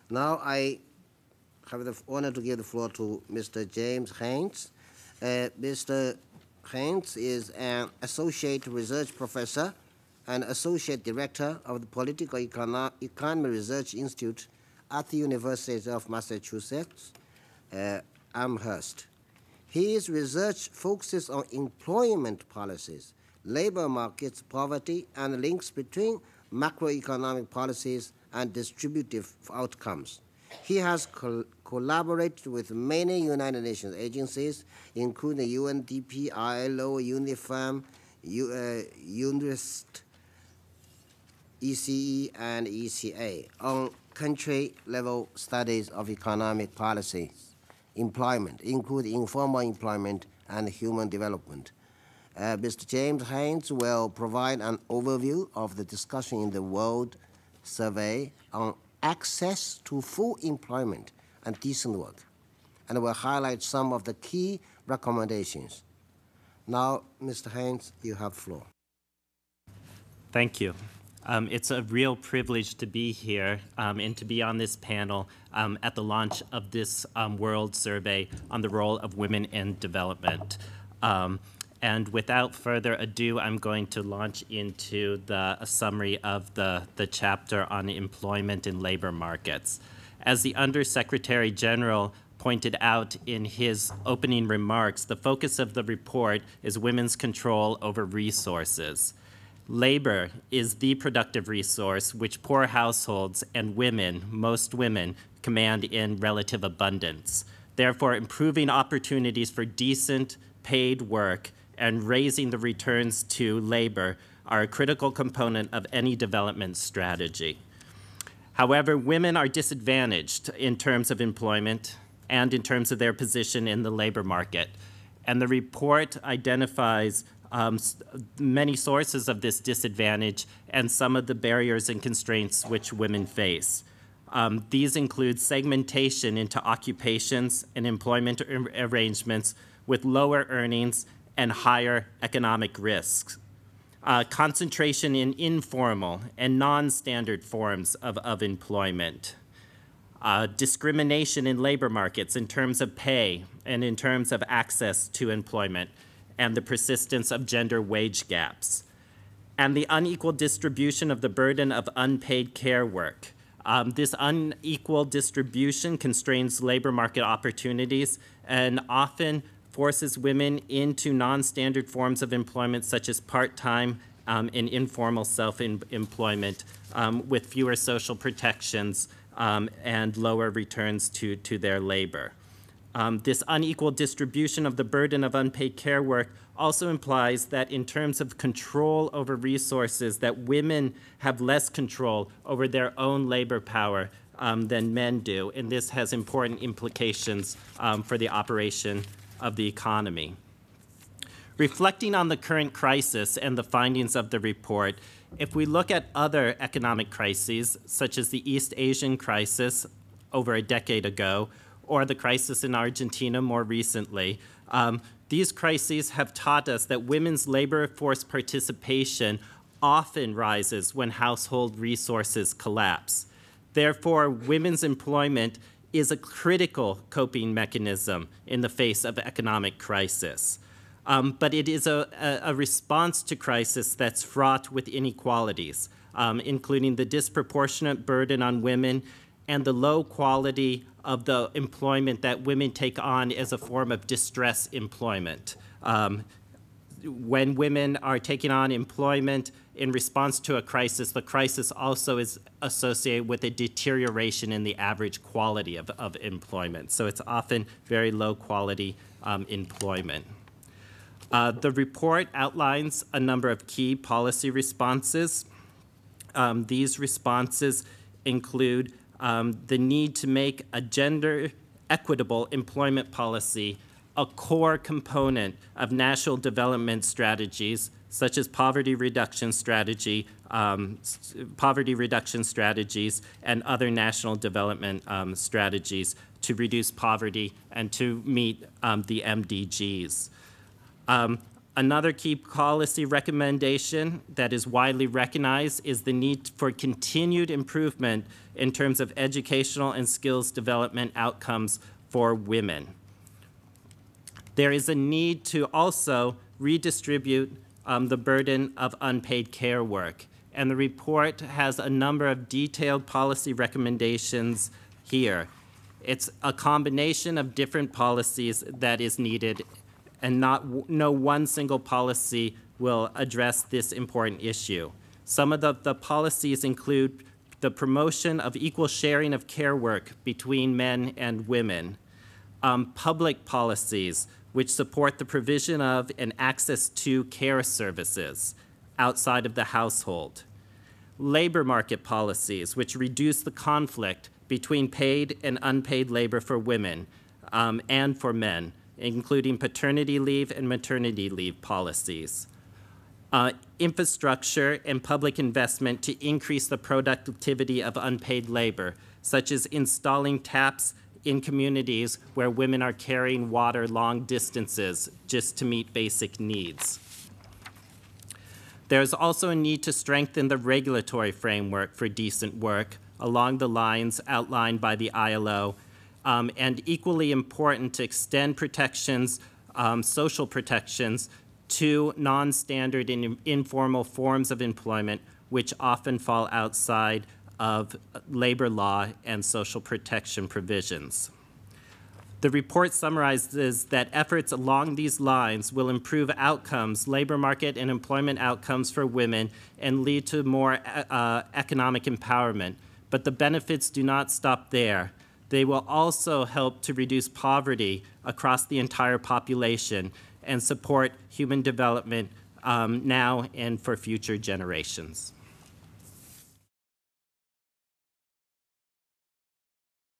Now I have the honor to give the floor to Mr. James Heintz. Mr. Heintz is an associate research professor and associate director of the Political Economy Research Institute at the University of Massachusetts, Amherst. His research focuses on employment policies, labor markets, poverty, and links between macroeconomic policies and distributive outcomes. He has collaborated with many United Nations agencies, including UNDP, ILO, UNIFEM, UNRIST, ECE, and ECA on country-level studies of economic policies, employment, including informal employment and human development. Mr. James Heintz will provide an overview of the discussion in the World Survey on access to full employment and decent work, and will highlight some of the key recommendations. Now, Mr. Heintz, you have the floor. Thank you. It's a real privilege to be here and to be on this panel at the launch of this World Survey on the role of women in development. And without further ado, I'm going to launch into a summary of the chapter on employment and labor markets. As the Undersecretary General pointed out in his opening remarks, the focus of the report is women's control over resources. Labor is the productive resource which poor households and women, most women, command in relative abundance. Therefore, improving opportunities for decent, paid work and raising the returns to labor are a critical component of any development strategy. However, women are disadvantaged in terms of employment and in terms of their position in the labor market. And the report identifies many sources of this disadvantage and some of the barriers and constraints which women face. These include segmentation into occupations and employment arrangements with lower earnings and higher economic risks. Concentration in informal and non-standard forms of employment. Discrimination in labor markets in terms of pay and in terms of access to employment, and the persistence of gender wage gaps. And the unequal distribution of the burden of unpaid care work. This unequal distribution constrains labor market opportunities and often forces women into non-standard forms of employment such as part-time and informal self-employment with fewer social protections and lower returns to their labor. This unequal distribution of the burden of unpaid care work also implies that in terms of control over resources, that women have less control over their own labor power than men do, and this has important implications for the operation of the economy. Reflecting on the current crisis and the findings of the report, if we look at other economic crises, such as the East Asian crisis over a decade ago, or the crisis in Argentina more recently, these crises have taught us that women's labor force participation often rises when household resources collapse. Therefore, women's employment is a critical coping mechanism in the face of economic crisis. But it is a response to crisis that's fraught with inequalities, including the disproportionate burden on women and the low quality of the employment that women take on as a form of distress employment. When women are taking on employment in response to a crisis, the crisis also is associated with a deterioration in the average quality of employment. So it's often very low quality employment. The report outlines a number of key policy responses. These responses include the need to make a gender equitable employment policy a core component of national development strategies, such as poverty reduction strategies, and other national development strategies to reduce poverty and to meet the MDGs. Another key policy recommendation that is widely recognized is the need for continued improvement in terms of educational and skills development outcomes for women. There is a need to also redistribute the burden of unpaid care work, and the report has a number of detailed policy recommendations here. It's a combination of different policies that is needed, and no one single policy will address this important issue. Some of the policies include the promotion of equal sharing of care work between men and women, public policies which support the provision of and access to care services outside of the household, labor market policies which reduce the conflict between paid and unpaid labor for women and for men, including paternity leave and maternity leave policies. Infrastructure and public investment to increase the productivity of unpaid labor, such as installing taps in communities where women are carrying water long distances just to meet basic needs. There's also a need to strengthen the regulatory framework for decent work along the lines outlined by the ILO, and equally important to extend protections, social protections, to non-standard and informal forms of employment, which often fall outside of labor law and social protection provisions. The report summarizes that efforts along these lines will improve outcomes, labor market and employment outcomes for women, and lead to more economic empowerment. But the benefits do not stop there. They will also help to reduce poverty across the entire population and support human development now and for future generations.